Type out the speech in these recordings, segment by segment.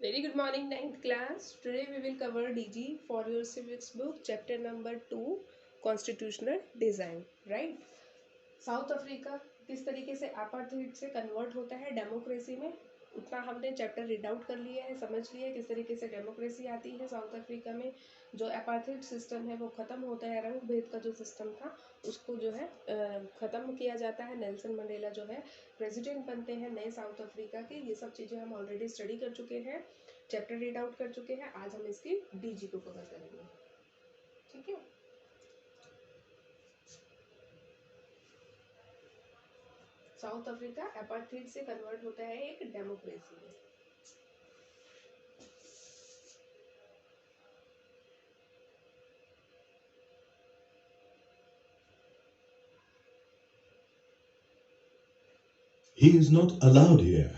Very good morning, ninth class. Today we will cover DG for your civics book, chapter number 2, Constitutional Design. Right? South Africa किस तरीके से apartheid से convert होता है democracy में, उतना हमने चैप्टर रीड आउट कर लिया है, समझ लिया है किस तरीके से डेमोक्रेसी आती है साउथ अफ्रीका में। जो अपार्थाइड सिस्टम है वो ख़त्म होता है, रंग भेद का जो सिस्टम था उसको जो है ख़त्म किया जाता है। नेल्सन मंडेला जो है प्रेसिडेंट बनते हैं नए साउथ अफ्रीका के। ये सब चीज़ें हम ऑलरेडी स्टडी कर चुके हैं, चैप्टर रीड आउट कर चुके हैं। आज हम इसकी डीजी को कवर करेंगे, ठीक है। साउथ अफ्रीका अपार्थाइड से कन्वर्ट होता है एक डेमोक्रेसी में। He is not allowed here.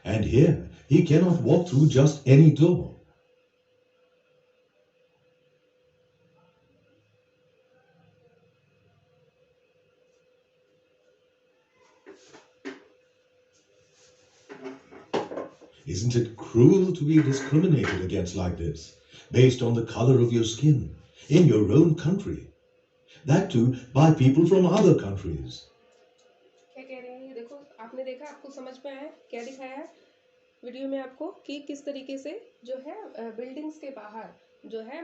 And here, he cannot walk through just any door. Isn't it cruel to be discriminated against like this, based on the color of your skin, in your own country? That too by people from other countries. क्या कह रहे हैं ये देखो, आपने देखा, आपको समझ में आया क्या दिखाया है वीडियो में आपको कि किस तरीके से जो है बिल्डिंग्स के बाहर जो है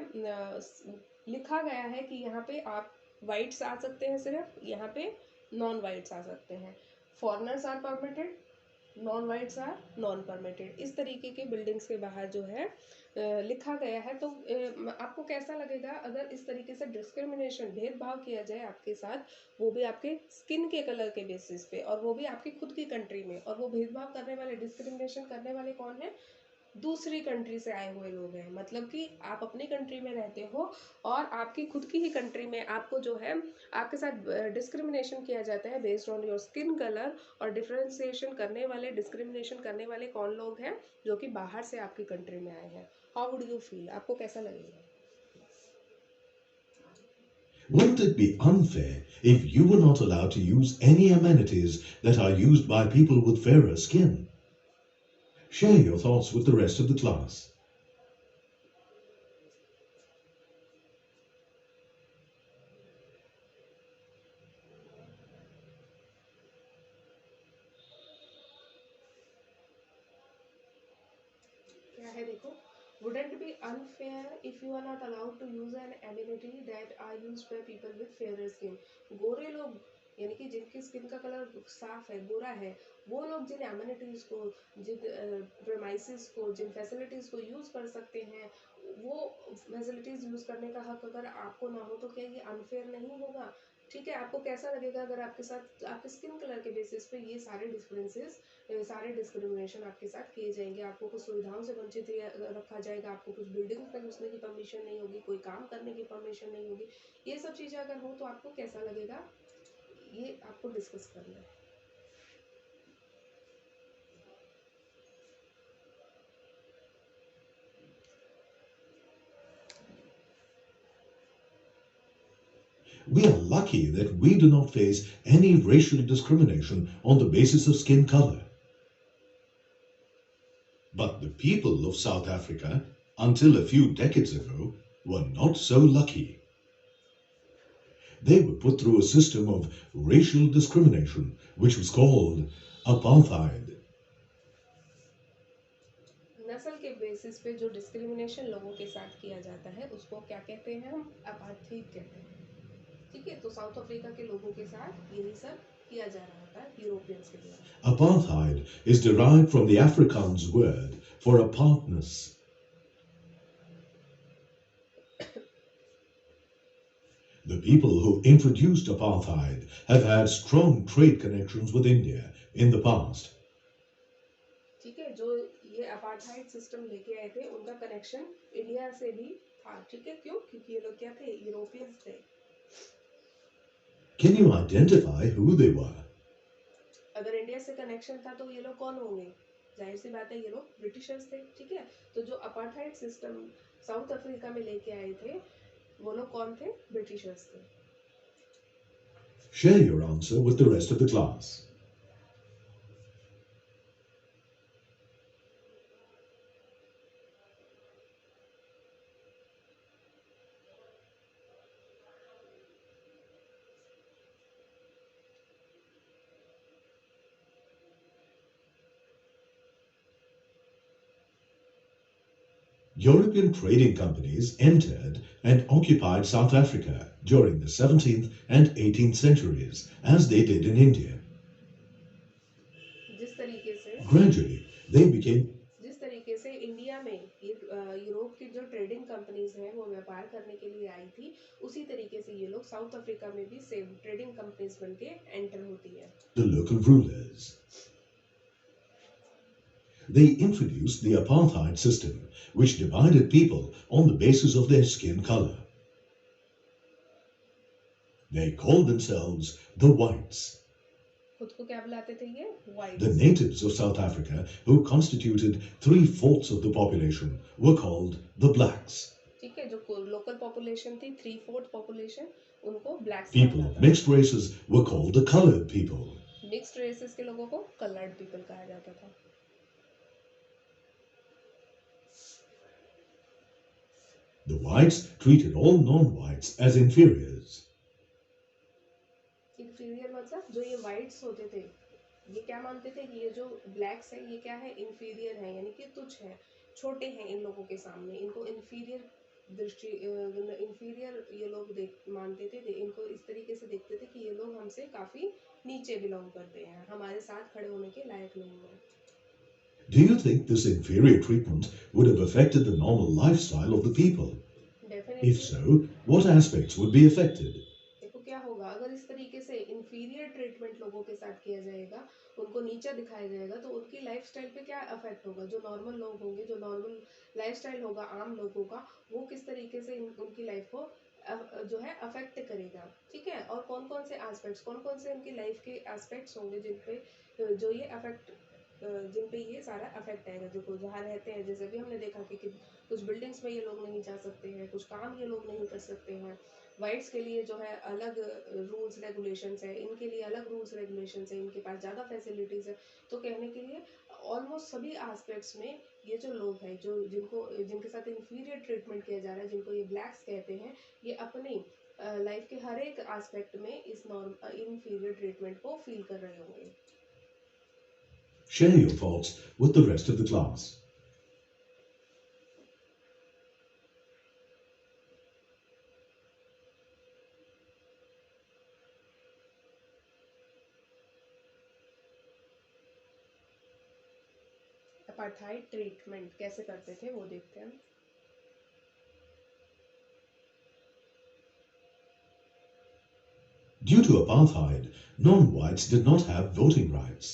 लिखा गया है कि यहाँ पे आप वाइट्स आ सकते हैं, सिर्फ यहाँ पे नॉन वाइट्स आ सकते हैं। Foreigners are permitted, non whites are non permitted. इस तरीके के बिल्डिंग्स के बाहर जो है लिखा गया है। तो आपको कैसा लगेगा अगर इस तरीके से डिस्क्रिमिनेशन, भेदभाव किया जाए आपके साथ, वो भी आपके स्किन के कलर के बेसिस पे, और वो भी आपकी खुद की कंट्री में। और वो भेदभाव करने वाले, डिस्क्रिमिनेशन करने वाले कौन है? दूसरी कंट्री से आए हुए लोग हैं। मतलब कि आप अपनी कंट्री में रहते हो और आपकी खुद की ही कंट्री में आपको जो है आपके साथ डिस्क्रिमिनेशन किया जाता है based on your skin colour. और डिफ्रेंसिएशन करने वाले, डिस्क्रिमिनेशन करने वाले कौन लोग हैं? जो कि बाहर से आपकी कंट्री में आए हैं। How would you feel? आपको कैसा लगेगा? Wouldn't it be unfair if you were not allowed to use any amenities that are used by people with fairer skin? Share your thoughts with the rest of the class. क्या है देखो, wouldn't be unfair if you are not allowed to use an amenity that are used by people with fairer skin. गोरे लोग, यानी कि जिनकी skin का colour साफ है, गोरा है, वो लोग जिन एमिनिटीज को, जिन प्रेमाइसिस को, जिन फैसिलिटीज को यूज कर सकते हैं, वो फैसिलिटीज यूज करने का हक अगर आपको ना हो तो क्या ये अनफेयर नहीं होगा? ठीक है, आपको कैसा लगेगा अगर आपके साथ आपके स्किन कलर के बेसिस पे ये सारे डिफरेंसेस, सारे डिस्क्रिमिनेशन आपके साथ किए जाएंगे? आपको कुछ सुविधाओं से वंचित रखा जाएगा, आपको कुछ बिल्डिंग तक घुसने की परमिशन नहीं होगी, कोई काम करने की परमिशन नहीं होगी। ये सब चीज़ें अगर हो तो आपको कैसा लगेगा, ये आपको डिस्कस करना है। We are lucky that we do not face any racial discrimination on the basis of skin color. But the people of South Africa, until a few decades ago, were not so lucky. They were put through a system of racial discrimination, which was called apartheid. नस्ल के basis पे जो discrimination लोगों के साथ किया जाता है उसको क्या कहते हैं? हम अपार्थाइड कहते हैं। ठीक है, तो साउथ अफ्रीका के लोगों के साथ यही सब किया जा रहा था यूरोपियंस के द्वारा। Apartheid is derived from the Afrikaans word for apartness. The people who introduced apartheid have had strong trade connections with India in the past. ठीक है, जो ये अपार्थाइड सिस्टम लेके आए थे उनका कनेक्शन इंडिया से भी था। ठीक है, क्यों? क्योंकि ये लोग क्या थे? यूरोपियंस थे। Can you identify who they were? अगर इंडिया से कनेक्शन था तो ये लोग कौन होंगे? जाहिर सी बात है ये लोग ब्रिटिशर्स थे, ठीक है। तो जो अपार्थाइड सिस्टम साउथ अफ्रीका में लेके आए थे वो लोग कौन थे? ब्रिटिशर्स थे। Share your answer with the rest of the class. European trading companies entered and occupied South Africa during the 17th and 18th centuries, as they did in India. जिस तरीके से Gradually, they became जिस तरीके से India में ये Europe की जो ट्रेडिंग कंपनीज हैं वो व्यापार करने के लिए आई थी, उसी तरीके से ये लोग साउथ अफ्रीका में भी सेम ट्रेडिंग कंपनीज बनके एंटर होती है। the local rulers. They introduced the apartheid system, which divided people on the basis of their skin color. They called themselves the whites. खुद को क्या बुलाते थे ये? Whites. The natives of South Africa, who constituted 3/4 of the population, were called the blacks. ठीक है, जो local population थी 3/4 पॉपुलेशन, उनको blacks People of mixed races were called the colored people. Mixed races के लोगों को कलर्ड पीपल कहा जाता था। The whites treated all non-whites as inferiors. Inferior मतलब जो ये वाइट्स होते थे ये क्या मानते थे कि ये जो ब्लैक्स है ये क्या है? इंफीरियर है, यानी कि तुच्छ है, छोटे हैं इन लोगों के सामने, इनको इंफीरियर दृष्टि इंफीरियर ये लोग मानते थे, इनको इस तरीके से देखते थे कि ये लोग हमसे काफी नीचे बिलोंग करते हैं, हमारे साथ खड़े होने के लायक नहीं है। Do you think this inferior treatment would have affected the normal lifestyle of the people? Definitely. If so, what aspects would be affected? देखो क्या होगा अगर इस तरीके से इंफीरियर ट्रीटमेंट लोगों के साथ किया जाएगा, उनको नीचा दिखाया जाएगा, तो उनकी लाइफस्टाइल पे क्या इफेक्ट होगा? जो नॉर्मल लोग होंगे, जो नॉर्मल लाइफस्टाइल होगा आम लोगों का, वो किस तरीके से उनकी लाइफ को जो है अफेक्ट करेगा, ठीक है। और कौन कौन से एस्पेक्ट्स, कौन कौन से उनकी लाइफ के एस्पेक्ट्स होंगे जिन पे जो ये अफेक्ट जिन पे ये सारा अफेक्ट आएगा। जो जहाँ रहते हैं, जैसे भी हमने देखा कि कुछ बिल्डिंग्स में ये लोग नहीं जा सकते हैं, कुछ काम ये लोग नहीं कर सकते हैं, वाइट्स के लिए जो है अलग रूल्स रेगुलेशंस है, इनके लिए अलग रूल्स रेगुलेशंस है, इनके पास ज़्यादा फैसिलिटीज़ है। तो कहने के लिए ऑलमोस्ट सभी एस्पेक्ट्स में ये जो लोग हैं, जो जिनके साथ इंफीरियर ट्रीटमेंट किया जा रहा है, जिनको ये ब्लैक्स कहते हैं, ये अपनी लाइफ के हर एक एस्पेक्ट में इस इंफीरियर ट्रीटमेंट को फील कर रहे होंगे। Share your thoughts with the rest of the class. Apartheid treatment कैसे करते थे वो देखते हैं। Due to apartheid, non-whites did not have voting rights.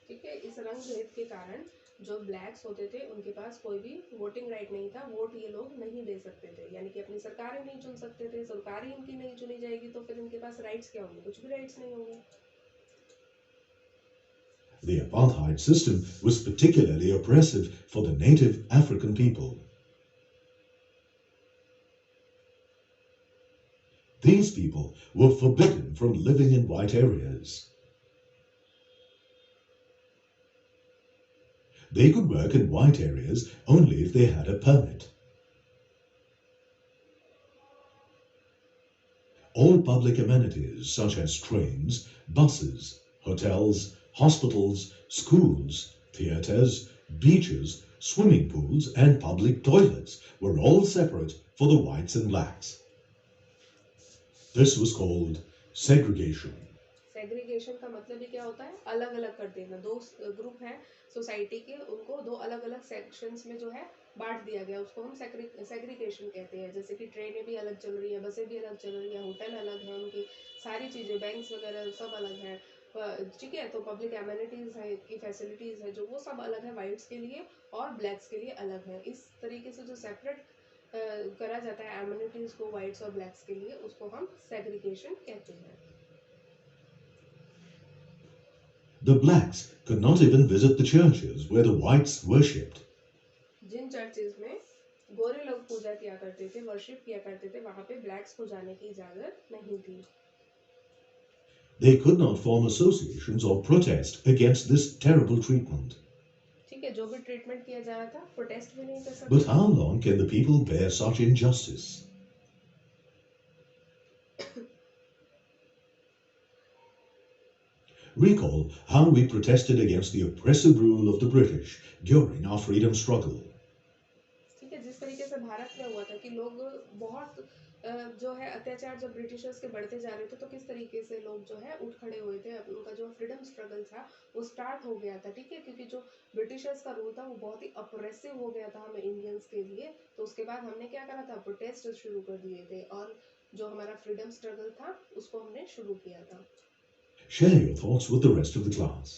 ठीक है, इस रंग भेद के कारण जो ब्लैक्स होते थे उनके पास कोई भी वोटिंग राइट नहीं था, वोट ये लोग नहीं दे सकते थे, यानी कि अपनी सरकारें नहीं चुन सकते थे। सरकार ही इनकी नहीं चुनी जाएगी तो फिर इनके पास राइट्स क्या होंगे? कुछ भी राइट्स नहीं होंगे। The apartheid system was particularly oppressive for the native African people. These people were forbidden from living in white areas. They could work in white areas only if they had a permit. All public amenities such as trains, buses, hotels, hospitals, schools, theatres, beaches, swimming pools and public toilets were all separate for the whites and blacks. This was called segregation. Segregation का मतलब ही क्या होता है? अलग अलग कर देना। दो ग्रुप हैं सोसाइटी के, उनको दो अलग अलग सेक्शंस में जो है बांट दिया गया, उसको हम सेग्रीगेशन कहते हैं। जैसे कि ट्रेनें भी अलग चल रही है, बसें भी अलग चल रही है, होटल अलग है, उनकी सारी चीज़ें, बैंक्स वगैरह सब अलग हैं, ठीक है। तो पब्लिक एमिनिटीज़ है की फैसिलिटीज़ है जो, वो सब अलग है वाइट्स के लिए और ब्लैक्स के लिए अलग है। इस तरीके से जो सेपरेट करा जाता है एमिनिटीज़ को वाइट्स और ब्लैक्स के लिए, उसको हम सेग्रीगेशन कहते हैं। The blacks could not even visit the churches where the whites worshipped. जिन चर्चेज में गोरे लोग पूजा किया करते थे, वर्शिप किया करते थे, वहां पे ब्लैक्स को जाने की इजाजत नहीं थी. They could not form associations or protest against this terrible treatment. ठीक है, जो भी ट्रीटमेंट किया जा रहा था, प्रोटेस्ट भी नहीं कर सकते. But how long can the people bear such injustice? Recall how we protested against the oppressive rule of the British during our freedom struggle. ठीक है, जिस तरीके से भारत में हुआ था कि लोग बहुत जो है अत्याचार जब ब्रिटिशर्स के बढ़ते जा रहे थे, तो किस तरीके से लोग जो है उठ खड़े हुए थे. उनका जो फ्रीडम स्ट्रगल था वो स्टार्ट हो गया था. ठीक है, क्योंकि जो ब्रिटिशर्स का रूल था वो बहुत ही अप्रेसिव हो गया था हमें इंडियंस के लिए. तो उसके बाद हमने क्या करा था, प्रोटेस्ट शुरू कर दिए थे और जो हमारा फ्रीडम स्ट्रगल था उसको हमने शुरू किया था. Share your thoughts with the rest of the class.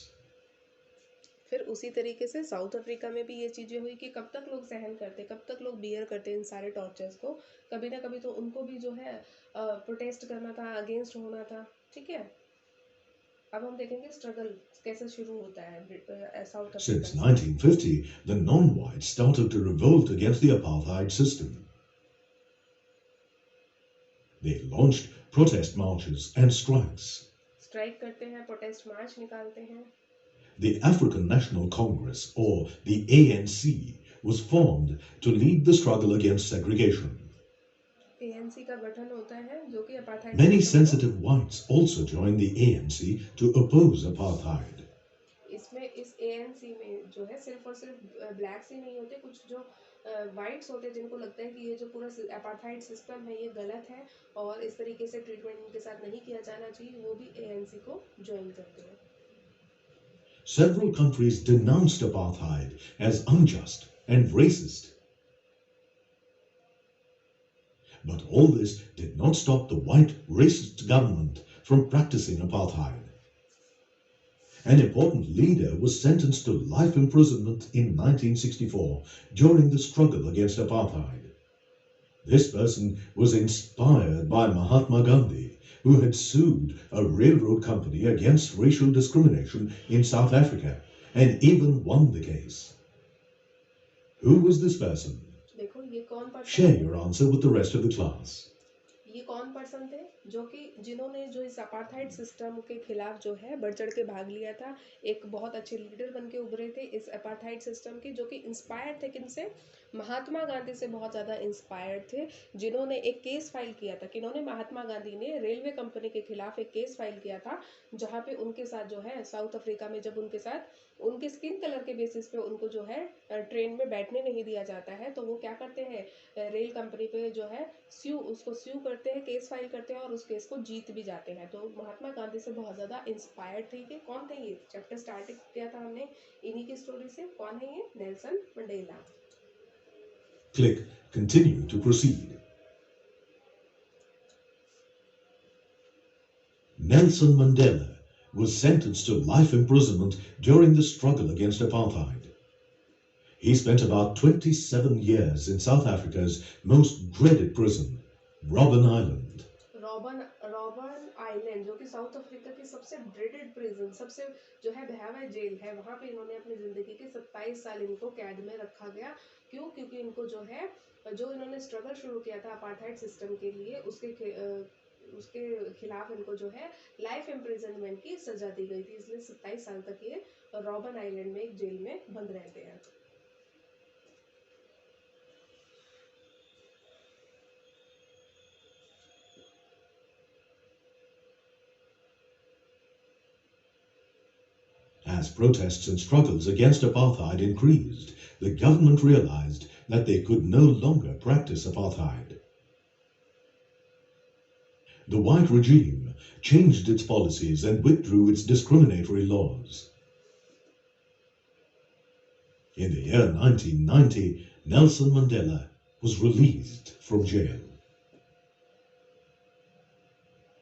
फिर उसी तरीके से साउथ अफ्रीका में भी ये चीज़ें हुई कि कब तक लोग सहन करते, कब तक लोग बियर करते इन सारे टॉर्चर्स को. कभी ना कभी तो उनको भी जो है प्रोटेस्ट करना था, अगेंस्ट होना था. ठीक है, अब हम देखेंगे स्ट्रगल कैसे शुरू होता है south Africa. Since 1950, the non-whites started to revolt against the apartheid system. They launched protest marches and strikes. Strike करते हैं, प्रोटेस्ट मार्च निकालते हैं. The African National Congress, or the ANC, was formed to lead the struggle against segregation. ANC का गठन होता है जो कि apartheid. Many sensitive whites also joined the ANC to oppose apartheid. इसमें इस ANC में जो है सिर्फ और सिर्फ ब्लैक्स ही नहीं होते, कुछ जो वाइट्स होते हैं जिनको लगता है कि ये जो पूरा अपार्थाइड सिस्टम है ये गलत है और इस तरीके से ट्रीटमेंट इनके साथ नहीं किया जाना चाहिए, वो भी ANC को ज्वाइन करते हैं. Several countries denounced apartheid as unjust and racist. But all this did not stop the white racist government from practicing apartheid. An important leader was sentenced to life imprisonment in 1964 during the struggle against apartheid. This person was inspired by Mahatma Gandhi, who had sued a railroad company against racial discrimination in South Africa and even won the case. Who was this person? देखो ये कौन person, Share your answer with the rest of the class. ये कौन person थे जो कि जिन्होंने जो इस अपार्थाइड सिस्टम के खिलाफ जो है बढ़ चढ़ के भाग लिया था. एक बहुत अच्छे लीडर बन के उभरे थे इस अपार्थाइड सिस्टम के, जो कि इंस्पायर्ड थे किनसे, महात्मा गांधी से बहुत ज़्यादा इंस्पायर्ड थे. जिन्होंने एक केस फाइल किया था, किन्होंने, महात्मा गांधी ने रेलवे कंपनी के खिलाफ एक केस फाइल किया था जहाँ पे उनके साथ जो है साउथ अफ्रीका में जब उनके साथ उनके स्किन कलर के बेसिस पे उनको जो है ट्रेन में बैठने नहीं दिया जाता है, तो वो क्या करते हैं, रेल कंपनी पे जो है उसको स्यू करते हैं, केस फाइल करते हैं और उस केस को जीत भी जाते हैं. तो महात्मा गांधी से बहुत ज़्यादा इंस्पायर्ड थे. कि कौन थे ये, चैप्टर स्टार्ट किया था हमने इन्हीं की स्टोरी से. कौन है ये, Nelson Mandela. Click Continue to proceed. Nelson Mandela was sentenced to life imprisonment during the struggle against apartheid. He spent about 27 years in South Africa's most dreaded prison, Robben Island. Robben Island, जो कि south Africa की सबसे dreaded prison, सबसे जो है भयावह jail है, वहाँ पे इन्होंने अपनी ज़िंदगी के 27 साल इनको कैद में रखा गया. क्यों? क्योंकि इनको जो है, जो इन्होंने स्ट्रगल शुरू किया था अपार्थाइड सिस्टम के लिए, उसके खिलाफ इनको जो है लाइफ इम्प्रिजनमेंट की सजा दी गई थी. इसलिए 27 साल तक ये रॉबन आइलैंड में एक जेल में बंद रहते हैं. As protests and struggles against apartheid increased, the government realized that they could no longer practice apartheid. The white regime changed its policies and withdrew its discriminatory laws. In the year 1990, Nelson Mandela was released from jail.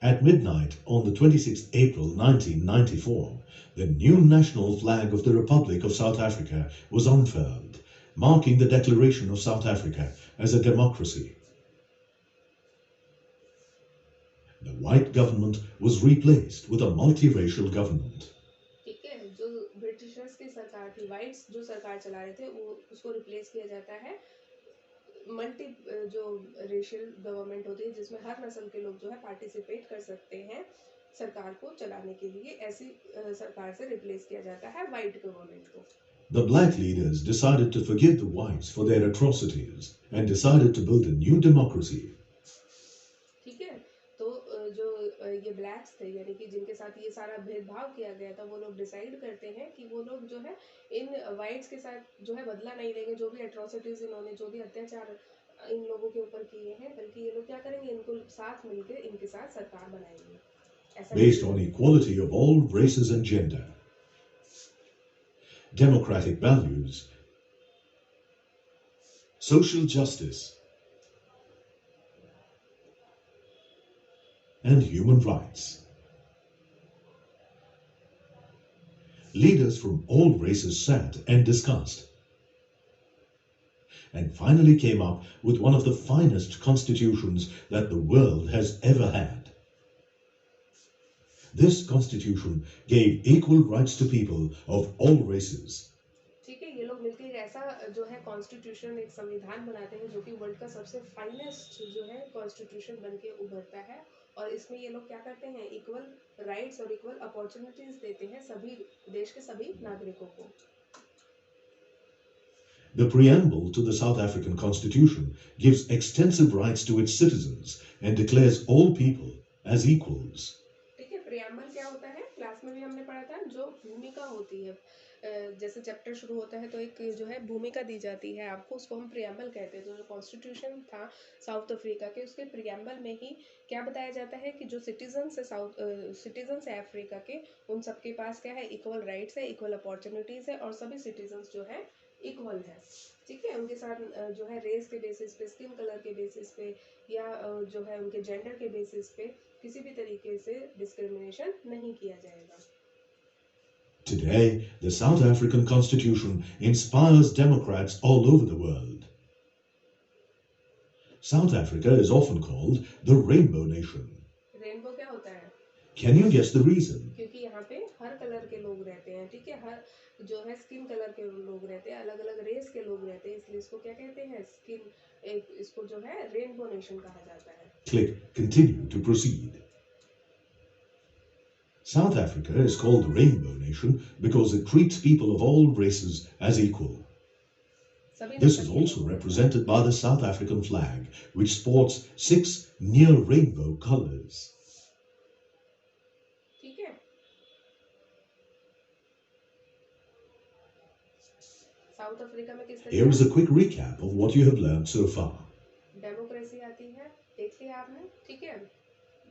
At midnight on the 26th April 1994, the new national flag of the Republic of South Africa was unfurled, marking the declaration of South Africa as a democracy. The white government was replaced with a multiracial government. ठीक है, whites जो सरकार चला रहे थे वो उसको replace किया जाता है मल्टी जो रेशियल गवर्नमेंट होती है जिसमें हर नस्ल के लोग जो है पार्टिसिपेट कर सकते हैं सरकार को चलाने के लिए, ऐसी सरकार से रिप्लेस किया जाता है वाइट गवर्नमेंट को। The black leaders decided to forgive the whites for their atrocities and decided to build a new democracy. ठीक है, तो जो ये ब्लैक्स थे यानी कि जिनके साथ ये सारा भेदभाव किया गया था, वो लोग डिसाइड करते हैं कि वो लोग जो है इन वाइट्स के साथ जो है बदला नहीं लेंगे, जो भी एट्रोसिटीज इन्होंने, जो भी अत्याचार इन लोगों के ऊपर किए हैं, बल्कि ये लोग क्या करेंगे, इनको साथ मिलकर इनके साथ सरकार बनाएंगे। Based on equality of all races and gender, democratic values, social justice, and human rights. Leaders from all races sat and discussed, and finally came up with one of the finest constitutions that the world has ever had. This constitution gave equal rights to people of all races. ठीक है, ये लोग मिलकर एक ऐसा जो है constitution, एक संविधान बनाते हैं जो कि वर्ल्ड का सबसे फाइनेस्ट जो है कॉन्स्टिट्यूशन बन के उभरता है, और इसमें ये लोग क्या करते हैं, इक्वल राइट्स और इक्वल अपॉर्चुनिटीज देते हैं सभी देश के सभी नागरिकों को। The preamble to the South African Constitution gives extensive rights to its citizens and declares all people as equals. Preamble क्या होता है, क्लास में भी हमने पढ़ा था, जो भूमिका होती है, जैसे चैप्टर शुरू होता है तो एक जो है भूमिका दी जाती है आपको, उसको हम प्रियम्बल कहते हैं। तो जो कॉन्स्टिट्यूशन था साउथ अफ्रीका के, उसके प्रियम्बल में ही क्या बताया जाता है कि जो सिटीजन्स है सिटीजन्स है अफ्रीका के, उन सबके पास क्या है, इक्वल राइट्स है, इक्वल अपॉर्चुनिटीज है, और सभी सिटीजन्स जो है इक्वल है। ठीक है, उनके साथ जो है रेस के बेसिस पे, स्किन कलर के बेसिस पे, या जो है उनके जेंडर के बेसिस पे किसी भी तरीके से डिस्क्रिमिनेशन नहीं किया जाएगा। Today, the South African Constitution inspires democrats all over the world. South Africa is often called the Rainbow Nation. Rainbow क्या होता है? Can you guess the reason? क्योंकि यहाँ पे हर कलर के लोग रहते हैं, ठीक है, हर जो है स्किन कलर के लोग रहते हैं, अलग अलग रेस के लोग रहते हैं, इसलिए इसको क्या कहते हैं, इसको जो है रेनबो नेशन कहा जाता है। Click Continue to proceed. South Africa is called the Rainbow Nation because it treats people of all races as equal. This is also represented by the South African flag, which sports 6 near rainbow colors. ठीक है, south Africa में किस तरह Here is a quick recap of what you have learned so far. Democracy आती है, देख लिया आपने, ठीक है।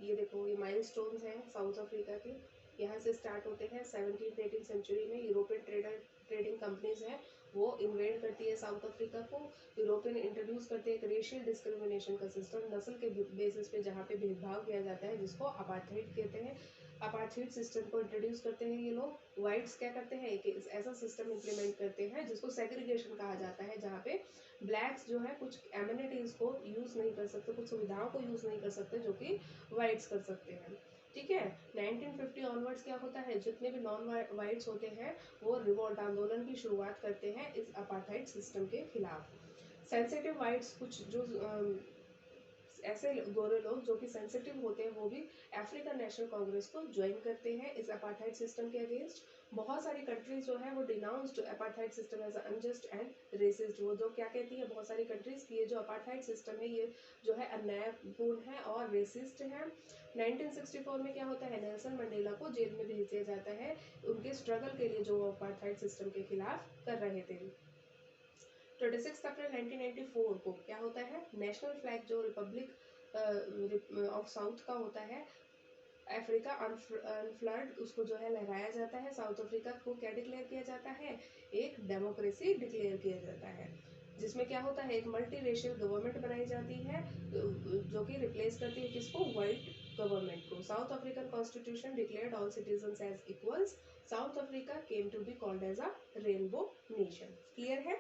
ये देखो, ये माइलस्टोन्स हैं साउथ अफ्रीका के, यहाँ से स्टार्ट होते हैं 17th-18th सेंचुरी में। यूरोपियन ट्रेडिंग कंपनीज हैं, वो इन्वेड करती है साउथ अफ्रीका को। यूरोपियन इंट्रोड्यूस करते हैं एक रेशियल डिस्क्रिमिनेशन का सिस्टम, नस्ल के बेसिस पे जहाँ पे भेदभाव किया जाता है, जिसको अपार्थाइड कहते हैं। अपार्थाइड सिस्टम को इंट्रोड्यूस करते हैं ये लोग। वाइट्स क्या करते हैं, एक ऐसा सिस्टम इम्प्लीमेंट करते हैं जिसको सेग्रीगेशन कहा जाता है, जहाँ पे ब्लैक्स जो है कुछ एमिनिटीज को यूज नहीं कर सकते, कुछ सुविधाओं को यूज नहीं कर सकते जो कि वाइट्स कर सकते हैं। ठीक है, 1950 ऑनवर्ड्स क्या होता है, जितने भी नॉन वाइट्स होते हैं वो रिवोल्ट आंदोलन की शुरुआत करते हैं इस अपार्थाइड सिस्टम के खिलाफ। सेंसिटिव वाइट्स, कुछ जो ऐसे गोरे लोग जो कि सेंसिटिव होते हैं, वो भी अफ्रीकन नेशनल कांग्रेस को ज्वाइन करते हैं इस अपार्थाइड सिस्टम के अगेंस्ट। बहुत सारी कंट्रीज जो है वो denounced apartheid system as unjust and racist. वो जो क्या कहती है बहुत सारी कंट्रीज की, ये जो अपार्थाइड सिस्टम है ये जो है अन्यायपूर्ण है और रेसिस्ट है। 1964 में क्या होता है, नेल्सन मंडेला को जेल में भेज दिया जाता है उनके स्ट्रगल के लिए जो वो अपार्थाइड सिस्टम के खिलाफ कर रहे थे। 26 अप्रैल 1994 को क्या होता है, नेशनल फ्लैग जो रिपब्लिक ऑफ साउथ का होता है, अफ्रीका अनफ्लर्ड, उसको जो है लहराया जाता है। साउथ अफ्रीका को क्या डिक्लेयर किया जाता है, एक डेमोक्रेसी डिक्लेयर किया जाता है, जिसमें क्या होता है, एक मल्टी रेशियल गवर्नमेंट बनाई जाती है जो कि रिप्लेस करती है किसको, वाइट गवर्नमेंट को। South African constitution declared all citizens as equals. South Africa came to be called as a rainbow nation. Clear है?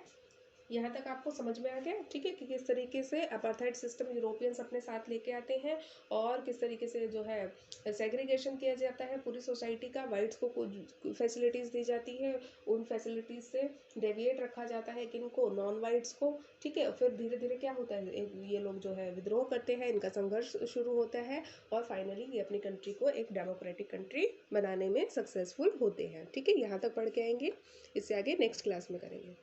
यहाँ तक आपको समझ में आ गया, ठीक है, कि किस तरीके से अपार्थाइड सिस्टम यूरोपियंस अपने साथ लेके आते हैं और किस तरीके से जो है सेग्रीगेशन किया जाता है पूरी सोसाइटी का। वाइट्स को कुछ फैसिलिटीज़ दी जाती है, उन फैसिलिटीज़ से डेविएट रखा जाता है किनको, नॉन वाइट्स को, ठीक है। फिर धीरे धीरे क्या होता है, ये लोग जो है विद्रोह करते हैं, इनका संघर्ष शुरू होता है और फाइनली ये अपनी कंट्री को एक डेमोक्रेटिक कंट्री बनाने में सक्सेसफुल होते हैं, ठीक है। यहाँ तक पढ़ के आएंगे, इससे आगे नेक्स्ट क्लास में करेंगे।